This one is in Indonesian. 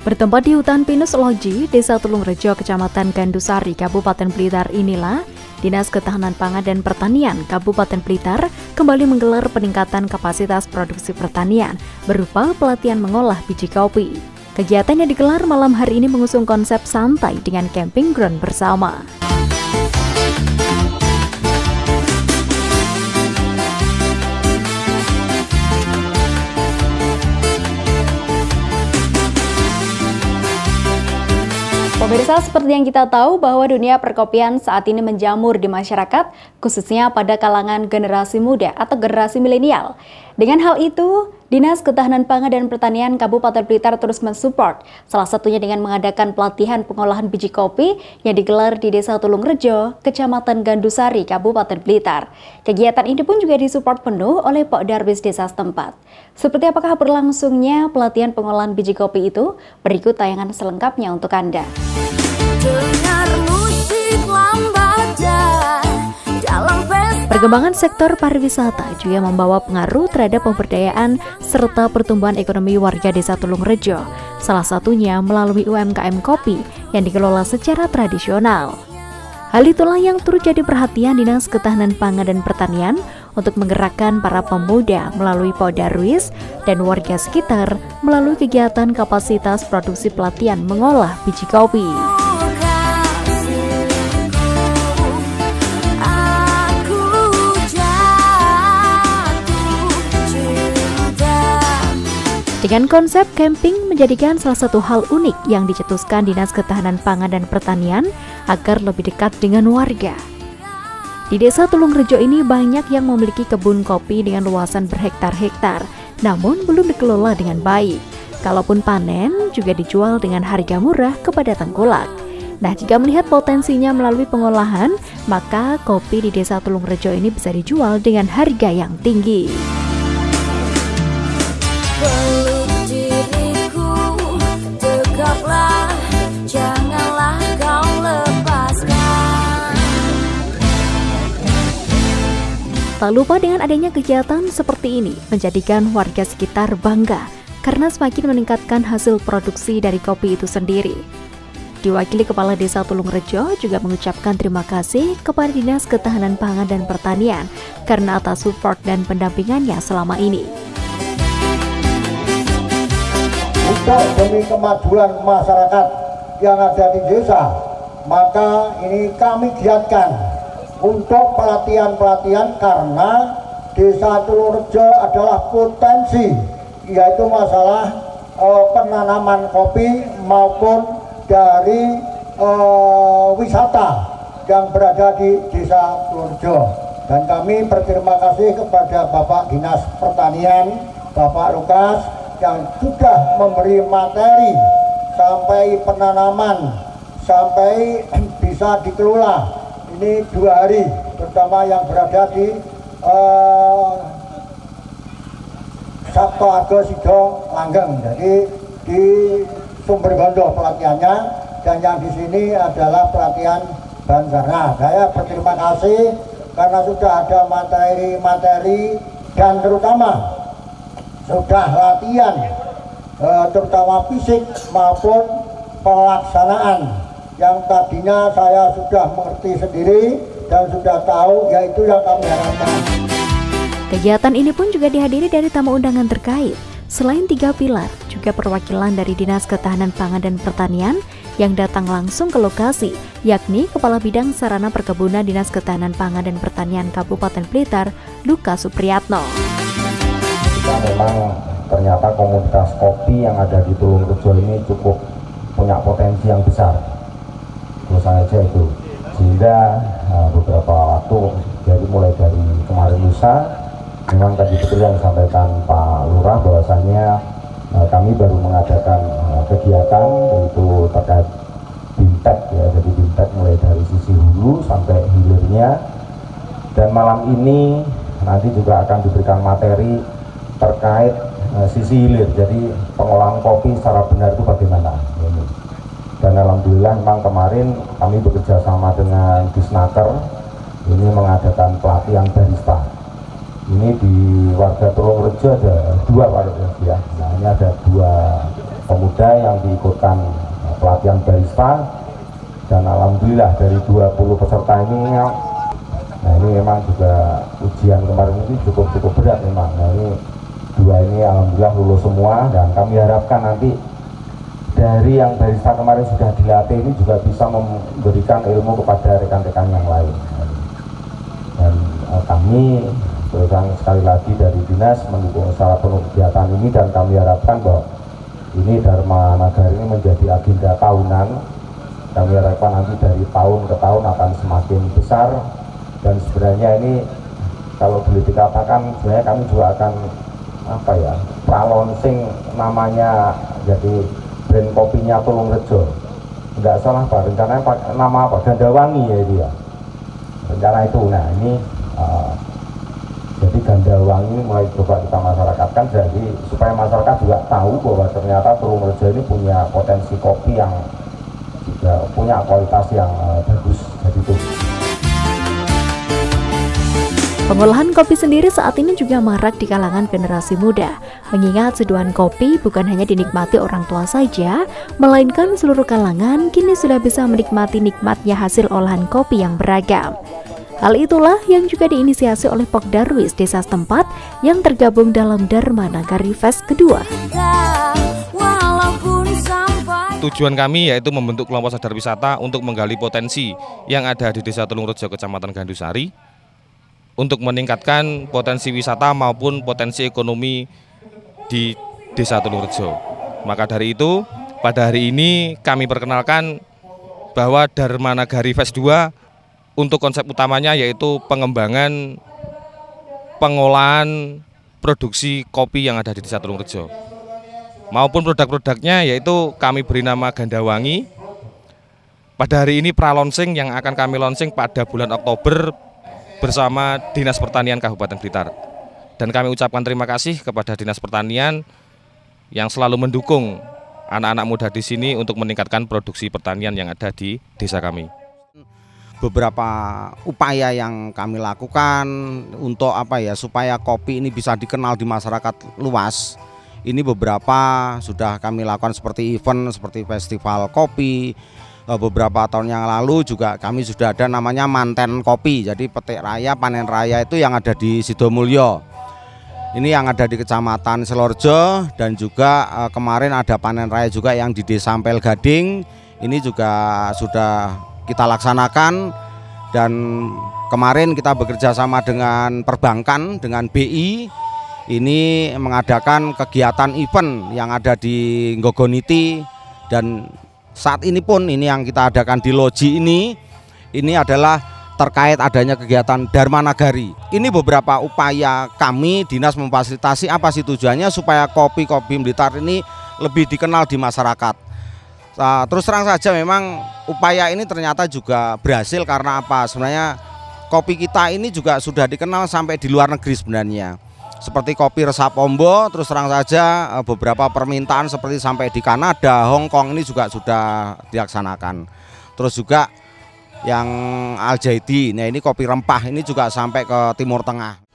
Bertempat di hutan pinus Loji, Desa Tulungrejo, Kecamatan Gandusari, Kabupaten Blitar inilah Dinas Ketahanan Pangan dan Pertanian Kabupaten Blitar kembali menggelar peningkatan kapasitas produksi pertanian berupa pelatihan mengolah biji kopi. Kegiatan yang digelar malam hari ini mengusung konsep santai dengan camping ground bersama. Pemirsa, seperti yang kita tahu bahwa dunia perkopian saat ini menjamur di masyarakat, khususnya pada kalangan generasi muda atau generasi milenial. Dengan hal itu, Dinas Ketahanan Pangan dan Pertanian Kabupaten Blitar terus mensupport, salah satunya dengan mengadakan pelatihan pengolahan biji kopi yang digelar di Desa Tulungrejo, Kecamatan Gandusari, Kabupaten Blitar. Kegiatan ini pun juga disupport penuh oleh Pak Darwis desa setempat. Seperti apakah berlangsungnya pelatihan pengolahan biji kopi itu? Berikut tayangan selengkapnya untuk Anda. Dengar musik lambaja dalam perkembangan sektor pariwisata juga membawa pengaruh terhadap pemberdayaan serta pertumbuhan ekonomi warga Desa Tulungrejo, salah satunya melalui UMKM kopi yang dikelola secara tradisional. Hal itulah yang turut jadi perhatian Dinas Ketahanan Pangan dan Pertanian untuk menggerakkan para pemuda melalui Pak Darwis dan warga sekitar melalui kegiatan kapasitas produksi pelatihan mengolah biji kopi. Dengan konsep camping menjadikan salah satu hal unik yang dicetuskan Dinas Ketahanan Pangan dan Pertanian agar lebih dekat dengan warga. Di Desa Tulungrejo ini banyak yang memiliki kebun kopi dengan luasan berhektar-hektar, namun belum dikelola dengan baik. Kalaupun panen, juga dijual dengan harga murah kepada tengkulak. Nah, jika melihat potensinya melalui pengolahan, maka kopi di Desa Tulungrejo ini bisa dijual dengan harga yang tinggi. Tak lupa dengan adanya kegiatan seperti ini menjadikan warga sekitar bangga karena semakin meningkatkan hasil produksi dari kopi itu sendiri. Diwakili Kepala Desa Tulungrejo juga mengucapkan terima kasih kepada Dinas Ketahanan Pangan dan Pertanian karena atas support dan pendampingannya selama ini. Untuk demi kemajuan masyarakat yang ada di desa, maka ini kami giatkan untuk pelatihan-pelatihan karena Desa Tulungrejo adalah potensi, yaitu masalah penanaman kopi maupun dari wisata yang berada di Desa Tulungrejo. Dan kami berterima kasih kepada Bapak Dinas Pertanian, Bapak Lukas, yang sudah memberi materi sampai penanaman, sampai bisa dikelola. Ini 2 hari, terutama yang berada di Sabto Argo Sido Langgeng. Jadi di Sumbergondo pelatihannya, dan yang di sini adalah pelatihan Banjarna. Saya berterima kasih karena sudah ada materi-materi dan terutama sudah latihan, terutama fisik maupun pelaksanaan. Yang tadinya saya sudah mengerti sendiri dan sudah tahu, yaitu yang kami harapkan. Kegiatan ini pun juga dihadiri dari tamu undangan terkait. Selain 3 pilar, juga perwakilan dari Dinas Ketahanan Pangan dan Pertanian yang datang langsung ke lokasi, yakni Kepala Bidang Sarana Perkebunan Dinas Ketahanan Pangan dan Pertanian Kabupaten Blitar, Lukas Supriyatno. Kita memang ternyata komunitas kopi yang ada di Tulungrejo ini cukup punya potensi yang besar. Terus saja itu, sehingga beberapa waktu, jadi mulai dari kemarin lusa, memang tadi betul yang disampaikan Pak Lurah bahwasannya kami baru mengadakan kegiatan yaitu terkait bintek ya, jadi bintek mulai dari sisi hulu sampai hilirnya, dan malam ini nanti juga akan diberikan materi terkait sisi hilir, jadi pengolahan kopi secara benar itu bagaimana. Dan alhamdulillah memang kemarin kami bekerja sama dengan Disnaker ini mengadakan pelatihan barista. Ini di warga Tulungrejo ada 2 warga ya. Nah, ini ada 2 pemuda yang diikutkan pelatihan barista, dan alhamdulillah dari 20 peserta ini, nah ini memang juga ujian kemarin ini cukup berat memang. Nah ini 2 ini alhamdulillah lulus semua, dan kami harapkan nanti dari yang barista kemarin sudah dilatih ini juga bisa memberikan ilmu kepada rekan-rekan yang lain. Dan kami terusang sekali lagi dari dinas mendukung secara penuh kegiatan ini, dan kami harapkan bahwa ini Dharma Nagari ini menjadi agenda tahunan. Kami harapkan nanti dari tahun ke tahun akan semakin besar, dan sebenarnya ini kalau boleh dikatakan sebenarnya kami juga akan pra-launching namanya, jadi brand kopinya Tulungrejo. Enggak salah Pak, rencananya nama apa? Gandawangi ya dia. Rencana itu. Nah ini jadi Gandawangi mulai coba kita masyarakatkan, jadi supaya masyarakat juga tahu bahwa ternyata Tulungrejo ini punya potensi kopi yang juga punya kualitas yang bagus. Jadi itu. Pengolahan kopi sendiri saat ini juga marak di kalangan generasi muda, mengingat seduhan kopi bukan hanya dinikmati orang tua saja, melainkan seluruh kalangan kini sudah bisa menikmati nikmatnya hasil olahan kopi yang beragam. Hal itulah yang juga diinisiasi oleh Pokdarwis desa setempat yang tergabung dalam Dharma Nagari Fest kedua. Tujuan kami yaitu membentuk kelompok sadar wisata untuk menggali potensi yang ada di Desa Tulungrejo, Kecamatan Gandusari, untuk meningkatkan potensi wisata maupun potensi ekonomi di Desa Tulungrejo. Maka dari itu, pada hari ini kami perkenalkan bahwa Dharma Nagari Fest 2 untuk konsep utamanya yaitu pengembangan pengolahan produksi kopi yang ada di Desa Tulungrejo. Maupun produk-produknya yaitu kami beri nama Gandawangi. Pada hari ini pra-launching yang akan kami launching pada bulan Oktober bersama Dinas Pertanian Kabupaten Blitar. Dan kami ucapkan terima kasih kepada Dinas Pertanian yang selalu mendukung anak-anak muda di sini untuk meningkatkan produksi pertanian yang ada di desa kami. Beberapa upaya yang kami lakukan untuk supaya kopi ini bisa dikenal di masyarakat luas. Ini beberapa sudah kami lakukan seperti event, seperti festival kopi. Beberapa tahun yang lalu juga kami sudah ada namanya Manten Kopi. Jadi petik raya, panen raya itu yang ada di Sidomulyo. Ini yang ada di Kecamatan Selorjo, dan juga kemarin ada panen raya juga yang di Desa Ampel Gading. Ini juga sudah kita laksanakan, dan kemarin kita bekerja sama dengan perbankan, dengan BI. Ini mengadakan kegiatan event yang ada di Nggogoniti, dan saat ini pun ini yang kita adakan di loji ini adalah terkait adanya kegiatan Dharma Nagari. Ini beberapa upaya kami dinas memfasilitasi apa sih tujuannya supaya kopi Blitar ini lebih dikenal di masyarakat. Terus terang saja memang upaya ini ternyata juga berhasil karena apa? Sebenarnya kopi kita ini juga sudah dikenal sampai di luar negeri sebenarnya. Seperti kopi Resap Ombo, terus terang saja beberapa permintaan seperti sampai di Kanada, Hong Kong ini juga sudah dilaksanakan. Terus juga yang Al Jaidi, nah ini kopi rempah ini juga sampai ke Timur Tengah.